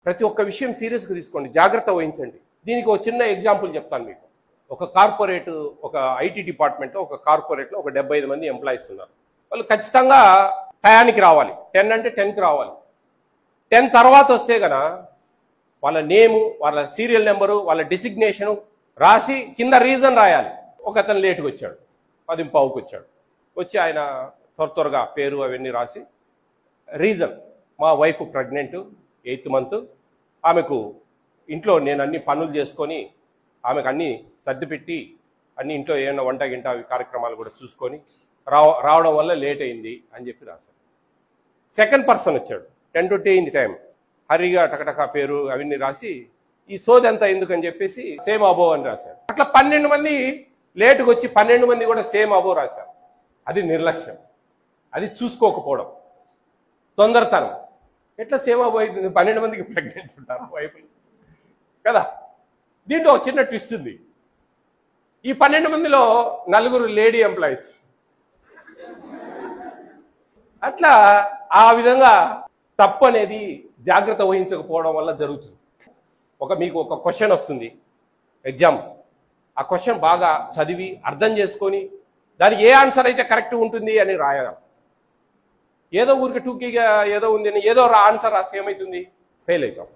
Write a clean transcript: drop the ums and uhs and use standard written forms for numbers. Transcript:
ప్రతి ఒక్క విషయం సీరియస్గా తీసుకోండి, జాగ్రత్త వహించండి. దీనికి ఒక చిన్న ఎగ్జాంపుల్ చెప్తాను మీకు. ఒక కార్పొరేట్, ఒక ఐటీ డిపార్ట్మెంట్లో ఒక కార్పొరేట్లో ఒక 75 మంది ఎంప్లాయీస్ ఉన్నారు. వాళ్ళు ఖచ్చితంగా టయానికి రావాలి. 10 అంటే 10కి రావాలి. 10 తర్వాత వస్తే గన వాళ్ళ నేము, వాళ్ళ సీరియల్ నెంబరు, వాళ్ళ డిసిగ్నేషను రాసి కింద రీజన్ రాయాలి. ఒక అతను లేటుగా వచ్చాడు, 10:15కి వచ్చాడు. వచ్చి ఆయన త్వరగా పేరు అవన్నీ రాసి రీజన్, మా వైఫ్ ప్రెగ్నెంట్ 8th మంత్, ఆమెకు ఇంట్లో నేను అన్ని పనులు చేసుకొని ఆమెకు అన్నీ సర్దిపెట్టి అన్ని ఇంట్లో ఏమైనా వంట గింట అవి కార్యక్రమాలు కూడా చూసుకొని రావడం వల్ల లేట్ అయింది అని చెప్పి రాశాడు. సెకండ్ పర్సన్ వచ్చాడు, 10:20 అయింది టైం, హరిగా టకటక పేరు అవన్నీ రాసి ఈ సోది ఎంత ఎందుకని చెప్పేసి సేమ్ అబో అని రాశాడు. అట్లా 12 మంది లేటుగా వచ్చి 12 మంది కూడా సేమ్ అబో రాశారు. అది నిర్లక్ష్యం, అది చూసుకోకపోవడం, తొందరతనం. ఎట్లా సేమ్ అబో అవుతుంది? 12 మందికి ప్రెగ్నెంట్ ఉంటారు వైఫ్ కదా. దీంట్లో ఒక చిన్న ట్విస్ట్ ఉంది. ఈ 12 మందిలో 4 లేడీ ఎంప్లాయీస్. అట్లా ఆ విధంగా తప్పు అనేది జాగ్రత్త వహించకపోవడం వల్ల జరుగుతుంది. మీకు ఒక క్వశ్చన్ వస్తుంది ఎగ్జామ్, ఆ క్వశ్చన్ బాగా చదివి అర్థం చేసుకొని దానికి ఏ ఆన్సర్ అయితే కరెక్ట్ ఉంటుంది అని రాయాలి. ఏదో ఊరికి టూకీగా ఏదో ఉంది అని ఏదో ఆన్సర్ రాస్తే ఏమవుతుంది? ఫెయిల్ అవుతాం.